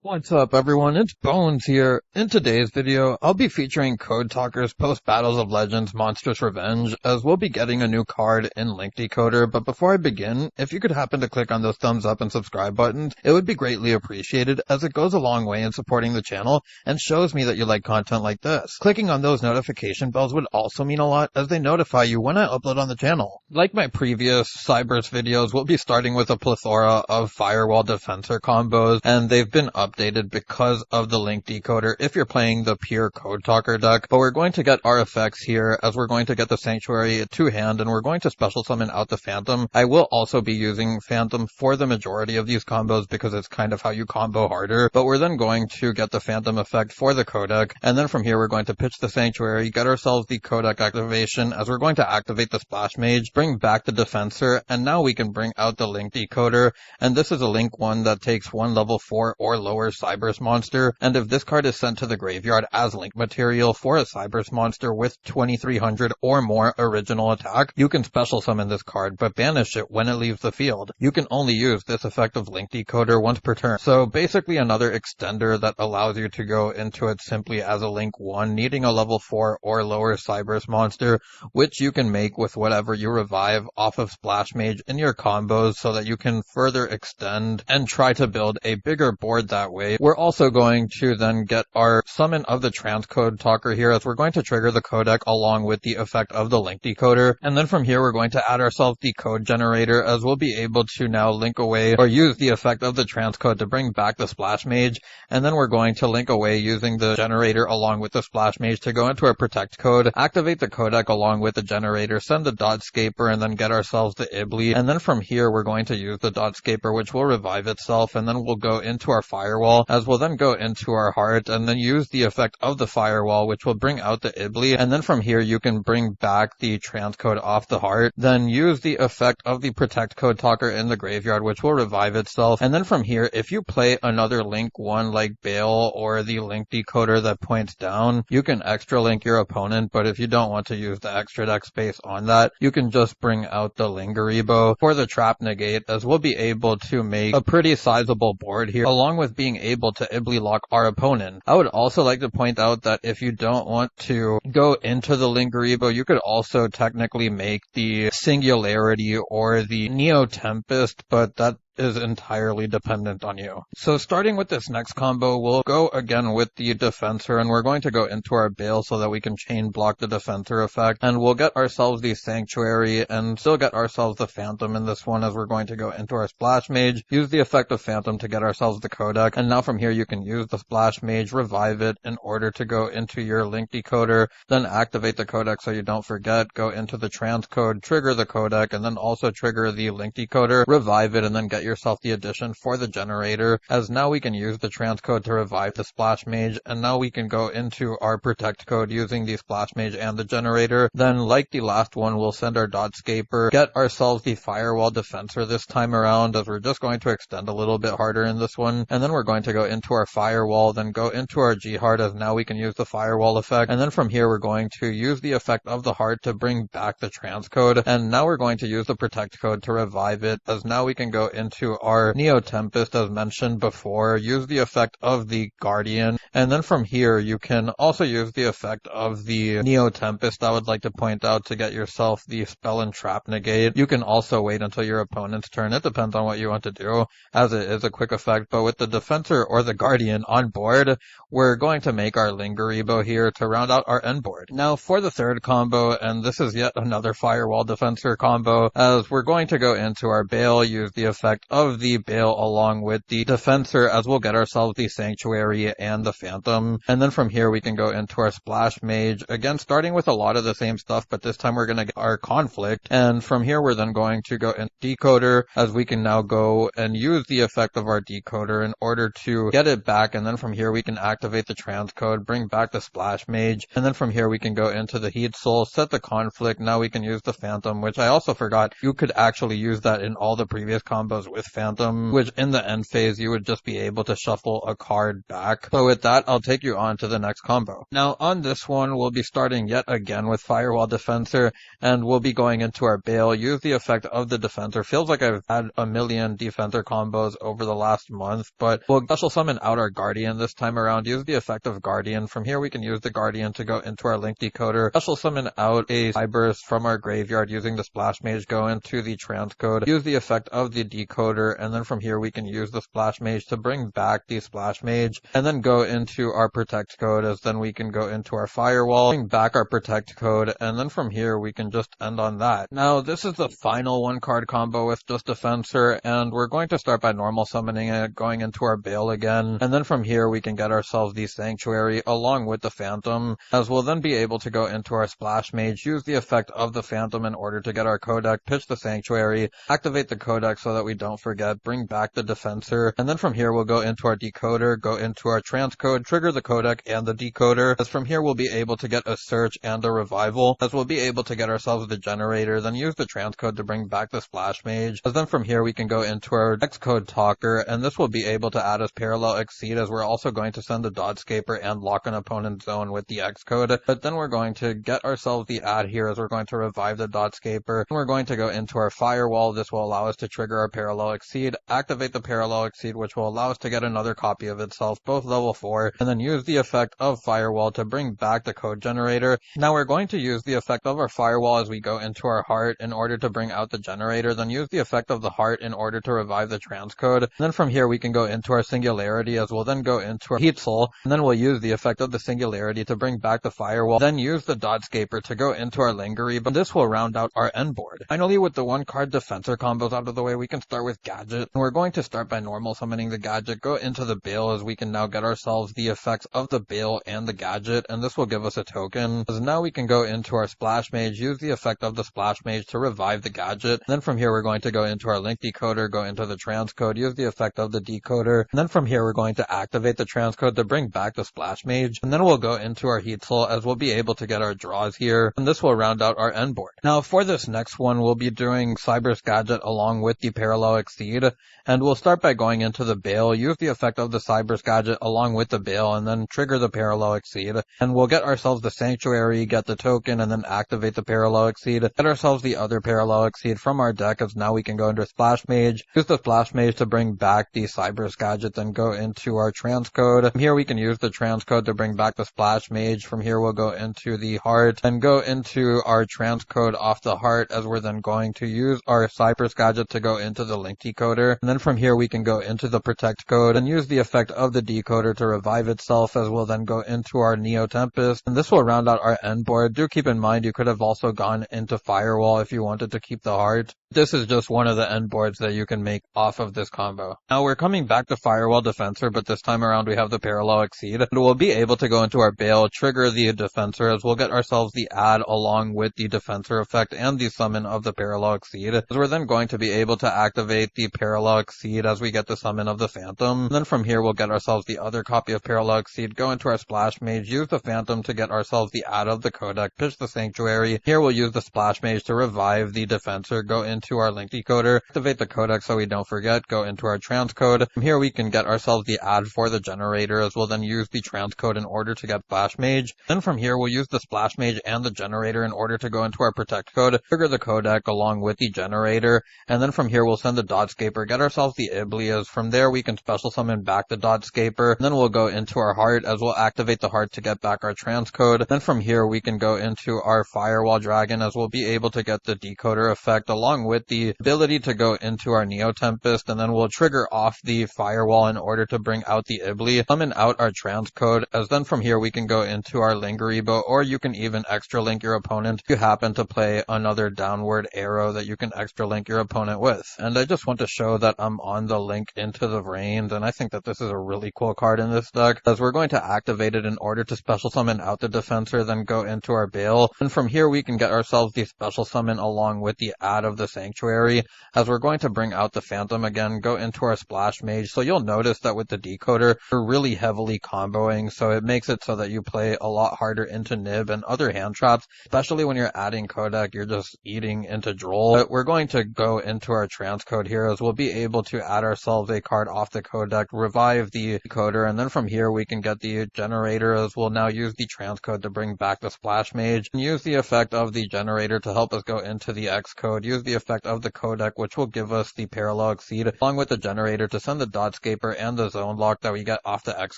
What's up everyone, it's Bones here. In today's video, I'll be featuring Code Talker's post-Battles of Legends Monstrous Revenge, as we'll be getting a new card in Link Decoder, but before I begin, if you could happen to click on those thumbs up and subscribe buttons, it would be greatly appreciated, as it goes a long way in supporting the channel and shows me that you like content like this. Clicking on those notification bells would also mean a lot, as they notify you when I upload on the channel. Like my previous Cyberse videos, we'll be starting with a plethora of Firewall Defensor combos, and they've been updated because of the Link Decoder if you're playing the pure Code Talker deck, but we're going to get our effects here, as we're going to get the Sanctuary to hand, and we're going to special summon out the Phantom. I will also be using Phantom for the majority of these combos because it's kind of how you combo harder, but we're then going to get the Phantom effect for the codec, and then from here we're going to pitch the Sanctuary, get ourselves the codec activation, as we're going to activate the Splash Mage, bring back the Defensor, and now we can bring out the Link Decoder, and this is a Link 1 that takes one level 4 or lower Cyberse monster, and if this card is sent to the graveyard as Link material for a Cyberse monster with 2300 or more original attack, you can special summon this card, but banish it when it leaves the field. You can only use this effect of Link Decoder once per turn, so basically another extender that allows you to go into it simply as a Link 1, needing a level 4 or lower Cyberse monster, which you can make with whatever you revive off of Splash Mage in your combos, so that you can further extend and try to build a bigger board that way. We're also going to then get our summon of the Transcode Talker here, as we're going to trigger the codec along with the effect of the Link Decoder, and then from here we're going to add ourselves the code generator, as we'll be able to now link away or use the effect of the transcode to bring back the Splash Mage, and then we're going to link away using the generator along with the Splash Mage to go into our protect code, activate the codec along with the generator, send the Dotscaper, and then get ourselves the Ibly, and then from here we're going to use the Dotscaper, which will revive itself, and then we'll go into our Firewall, as we'll then go into our heart and then use the effect of the Firewall, which will bring out the Ibly, and then from here you can bring back the transcode off the heart, then use the effect of the protect code talker in the graveyard, which will revive itself, and then from here if you play another Link 1 like Bale or the Link Decoder that points down, you can extra link your opponent, but if you don't want to use the extra deck space on that, you can just bring out the Lingeribo for the trap negate, as we'll be able to make a pretty sizable board here, along with being able to Ibly lock our opponent. I would also like to point out that if you don't want to go into the Lingeribo, you could also technically make the Singularity or the Neo Tempest, but that is entirely dependent on you. So starting with this next combo, we'll go again with the Defensor, and we're going to go into our Bale so that we can chain block the Defensor effect, and we'll get ourselves the Sanctuary and still get ourselves the Phantom in this one, as we're going to go into our Splash Mage, use the effect of Phantom to get ourselves the codec, and now from here you can use the Splash Mage, revive it in order to go into your Link Decoder, then activate the codec so you don't forget, go into the transcode, trigger the codec, and then also trigger the Link Decoder, revive it, and then get yourself the addition for the generator, as now we can use the transcode to revive the Splash Mage, and now we can go into our protect code using the Splash Mage and the generator. Then like the last one, we'll send our Dotscaper, get ourselves the Firewall Defensor this time around, as we're just going to extend a little bit harder in this one, and then we're going to go into our Firewall, then go into our G-Heart, as now we can use the Firewall effect, and then from here we're going to use the effect of the heart to bring back the transcode, and now we're going to use the protect code to revive it, as now we can go into our Neo Tempest as mentioned before, use the effect of the Guardian, and then from here you can also use the effect of the Neo Tempest, I would like to point out, to get yourself the Spell and Trap negate. You can also wait until your opponent's turn, it depends on what you want to do, as it is a quick effect, but with the Defensor or the Guardian on board, we're going to make our Lingeribo here to round out our end board. Now for the third combo, and this is yet another Firewall Defensor combo, as we're going to go into our Bale, use the effect of the Bale along with the Defensor, as we'll get ourselves the Sanctuary and the Phantom, and then from here we can go into our Splash Mage, again starting with a lot of the same stuff, but this time we're going to get our Conflict, and from here we're then going to go in Decoder, as we can now go and use the effect of our Decoder in order to get it back, and then from here we can activate the transcode, bring back the Splash Mage, and then from here we can go into the Heat Soul, set the Conflict, now we can use the Phantom, which I also forgot you could actually use that in all the previous combos with Phantom, which in the end phase you would just be able to shuffle a card back. So with that, I'll take you on to the next combo. Now on this one, we'll be starting yet again with Firewall Defensor, and we'll be going into our Bale, use the effect of the Defensor. Feels like I've had a million Defensor combos over the last month, but we'll special summon out our Guardian this time around, use the effect of Guardian. From here we can use the Guardian to go into our Link Decoder, special summon out a Cyberse from our graveyard using the Splash Mage, go into the transcode, use the effect of the decoder, and then from here we can use the Splash Mage to bring back the Splash Mage, and then go into our Protect code, as then we can go into our Firewall, bring back our Protect code, and then from here we can just end on that. Now this is the final one card combo with just Defensor, and we're going to start by normal summoning it, going into our Bale again, and then from here we can get ourselves the Sanctuary along with the Phantom, as we'll then be able to go into our Splash Mage, use the effect of the Phantom in order to get our Codec, pitch the Sanctuary, activate the Codec so that we don't forget, bring back the Defensor, and then from here we'll go into our Decoder, go into our Transcode, trigger the Codec and the Decoder, as from here we'll be able to get a Search and a Revival, as we'll be able to get ourselves the Generator, then use the Transcode to bring back the Splash Mage, as then from here we can go into our Xcode Talker, and this will be able to add us Parallel Exceed, as we're also going to send the Dotscaper and lock an opponent's zone with the Xcode, but then we're going to get ourselves the add here, as we're going to revive the Dotscaper, and we're going to go into our Firewall. This will allow us to trigger our Parallel Exceed, activate the Parallel Exceed, which will allow us to get another copy of itself, both level 4, and then use the effect of Firewall to bring back the code generator. Now we're going to use the effect of our Firewall as we go into our Heart in order to bring out the generator, then use the effect of the Heart in order to revive the transcode. And then from here we can go into our Singularity, as we'll then go into our Heat Soul, and then we'll use the effect of the Singularity to bring back the Firewall, then use the Dotscaper to go into our Lingerie, but this will round out our end board. Finally, with the one card Defensor combos out of the way, we can start with Gadget, and we're going to start by normal summoning the Gadget, go into the Bale, as we can now get ourselves the effects of the Bale and the Gadget, and this will give us a token, as now we can go into our Splash Mage, use the effect of the Splash Mage to revive the Gadget, and then from here we're going to go into our Link Decoder, go into the Transcode, use the effect of the Decoder, and then from here we're going to activate the Transcode to bring back the Splash Mage, and then we'll go into our Heat Soul, as we'll be able to get our draws here, and this will round out our end board. Now for this next one, we'll be doing Cyberse Gadget along with the Parallel Exceed, and we'll start by going into the Bale, use the effect of the Cyberse Gadget along with the Bale, and then trigger the Parallel Exceed, and we'll get ourselves the Sanctuary, get the token, and then activate the Parallel Exceed, get ourselves the other Parallel Exceed from our deck, as now we can go into Splash Mage, use the Splash Mage to bring back the Cyberse Gadget, then go into our Transcode. From here we can use the Transcode to bring back the Splash Mage. From here we'll go into the Heart, and go into our Transcode off the Heart, as we're then going to use our Cyberse Gadget to go into the Link Decoder, and then from here we can go into the Protect code, and use the effect of the Decoder to revive itself, as we'll then go into our Neo Tempest, and this will round out our end board. Do keep in mind you could have also gone into Firewall if you wanted to keep the Heart. This is just one of the end boards that you can make off of this combo. Now we're coming back to Firewall Defensor, but this time around we have the Parallel Exceed, and we'll be able to go into our Bale, trigger the Defensor, as we'll get ourselves the add along with the Defensor effect and the summon of the Parallel Exceed, as we're then going to be able to activate the Parallel Exceed as we get the summon of the Phantom. And then from here we'll get ourselves the other copy of Parallel Exceed, go into our Splash Mage, use the Phantom to get ourselves the add of the Codec, pitch the Sanctuary. Here we'll use the Splash Mage to revive the Defensor, go into our Link Decoder, activate the Codec so we don't forget, go into our Transcode. From here we can get ourselves the add for the Generator, as we'll then use the Transcode in order to get Splash Mage. Then from here we'll use the Splash Mage and the Generator in order to go into our Protect code, trigger the Codec along with the Generator, and then from here we'll send the Dotscaper, get ourselves the Iblias. From there we can special summon back the Dotscaper, and then we'll go into our Heart, as we'll activate the Heart to get back our Transcode. Then from here we can go into our Firewall Dragon, as we'll be able to get the Decoder effect along with the ability to go into our Neo Tempest, and then we'll trigger off the Firewall in order to bring out the Ibli, summon out our Transcode, as then from here we can go into our Lingeribo, or you can even extra link your opponent if you happen to play another downward arrow that you can extra link your opponent with. And I just want to show that I'm on the link into the Reigns, and I think that this is a really cool card in this deck, as we're going to activate it in order to special summon out the Defensor, then go into our Bale, and from here we can get ourselves the special summon along with the add of the Sanctuary, as we're going to bring out the Phantom again, go into our Splash Mage. So you'll notice that with the decoder, we're really heavily comboing, so it makes it so that you play a lot harder into Nib and other hand traps, especially when you're adding Kodak, you're just eating into Droll. But we're going to go into our transcode here, as we'll be able to add ourselves a card off the Kodak, revive the decoder, and then from here we can get the generator, as we'll now use the transcode to bring back the Splash Mage, and use the effect of the generator to help us go into the X code, use the effect of the Kodak, which will give us the Parallel Exceed, along with the generator to send the Dotscaper and the Zone Lock that we get off the X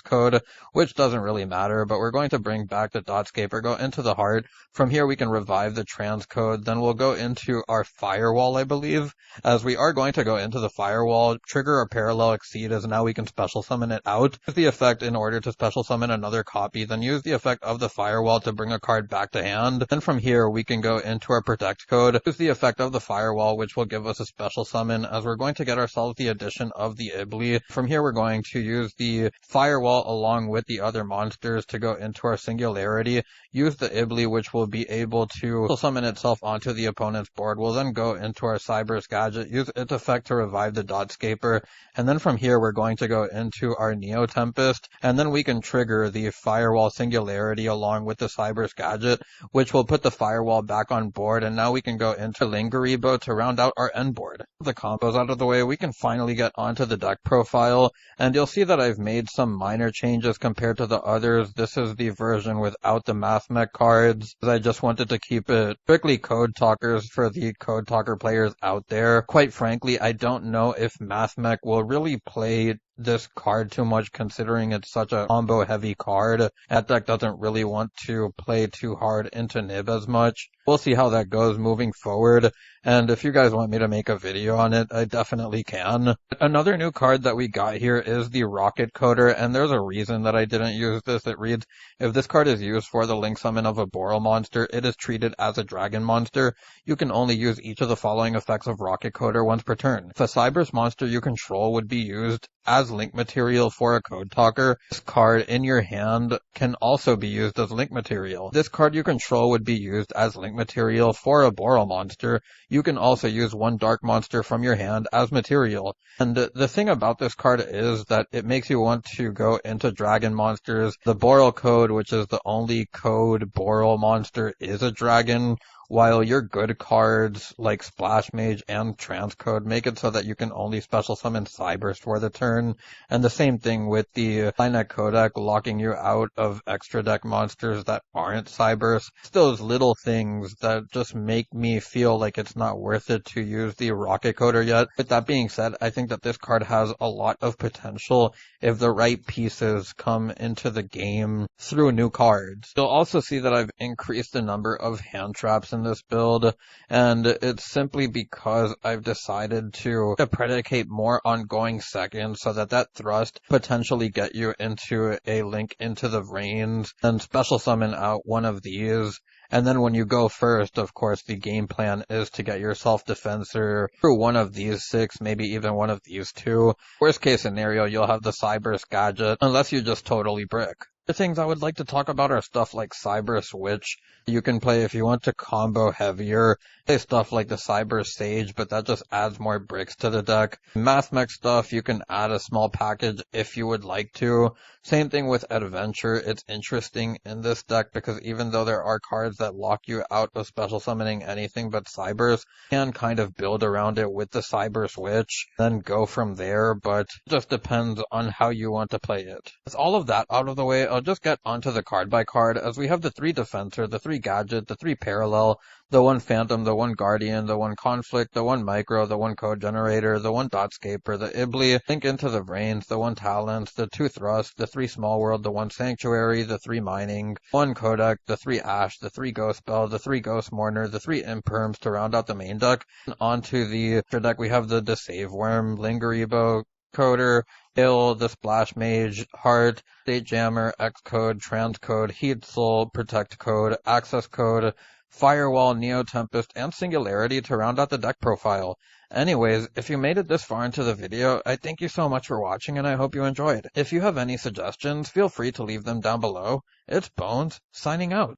code, which doesn't really matter, but we're going to bring back the Dotscaper, go into the Heart. From here we can revive the transcode, then we'll go into our Firewall, I believe, as we are going to go into the Firewall, trigger our Parallel Exceed, as now we can special summon it out. Use the effect in order to special summon another copy, then use the effect of the Firewall to bring a card back to hand. Then from here we can go into our Protect code, use the effect of the Firewall, which will give us a special summon, as we're going to get ourselves the addition of the Ibli. From here we're going to use the Firewall along with the other monsters to go into our Singularity, use the Ibli, which will be able to summon itself onto the opponent's board. We'll then go into our Cyberse Gadget, use its effect to revive the Dotscaper, and then from here we're going to go into our Neo Tempest, and then we can trigger the Firewall Singularity along with the Cyberse Gadget, which will put the Firewall back on board, and now we can go into Lingaribo to round out our end board. The combos out of the way, we can finally get onto the deck profile, and you'll see that I've made some minor changes compared to the others. This is the version without the Mathmech cards, as I just wanted to keep it strictly Code Talkers for the Code Talker players out there. Quite frankly, I don't know if Mathmech will really play this card too much, considering it's such a combo heavy card. That deck doesn't really want to play too hard into Nib as much. We'll see how that goes moving forward, and if you guys want me to make a video on it, I definitely can. Another new card that we got here is the Rocket Coder, and there's a reason that I didn't use this. It reads, if this card is used for the link summon of a Boral monster, it is treated as a dragon monster. You can only use each of the following effects of Rocket Coder once per turn. If a Cyberse monster you control would be used as link material for a Code Talker, this card in your hand can also be used as link material. This card you control would be used as link material for a Boral monster. You can also use one dark monster from your hand as material. And the thing about this card is that it makes you want to go into dragon monsters. The Boral code, which is the only code Boral monster, is a dragon, while your good cards like Splash Mage and Transcode make it so that you can only special summon Cyberse for the turn. And the same thing with the Linet Kodak, locking you out of extra deck monsters that aren't Cyberse. It's those little things that just make me feel like it's not worth it to use the Rocket Coder yet. With that being said, I think that this card has a lot of potential if the right pieces come into the game through new cards. You'll also see that I've increased the number of hand traps in this build, and it's simply because I've decided to predicate more on going second, so that thrust potentially get you into a link into the reins and special summon out one of these. And then when you go first, of course, the game plan is to get yourself Defensor through one of these 6, maybe even one of these 2. Worst case scenario, you'll have the Cyberse Gadget, unless you just totally brick. The things I would like to talk about are stuff like Cyberse Witch. You can play if you want to combo heavier. Play stuff like the Cyberse Sage, but that just adds more bricks to the deck. Mathmech stuff, you can add a small package if you would like to. Same thing with Adventure. It's interesting in this deck because even though there are cards that lock you out of special summoning anything but Cyberse, you can kind of build around it with the Cyberse Witch, then go from there, but it just depends on how you want to play it. With all of that out of the way, I'll just get onto the card by card, as we have the 3 Defensor, the 3 Gadget, the 3 Parallel, the 1 Phantom, the 1 Guardian, the 1 Conflict, the 1 Micro, the 1 Code Generator, the 1 Dotscaper, the Ibli, Link into the Reins, the 1 Talents, the 2 Thrust, the 3 Small World, the 1 Sanctuary, the 3 Mining, 1 Kodak, the 3 Ash, the 3 Ghost Spell, the 3 Ghost Mourner, the 3 Imperms to round out the main deck. And onto the extra deck, we have the Save Worm, Lingaribo, Coder, Hill, the Splash Mage, Heart, State Jammer, X-Code, Transcode, Heat Soul, Protect Code, Access Code, Firewall, Neo Tempest, and Singularity to round out the deck profile. Anyways, if you made it this far into the video, I thank you so much for watching and I hope you enjoyed. If you have any suggestions, feel free to leave them down below. It's Bones, signing out.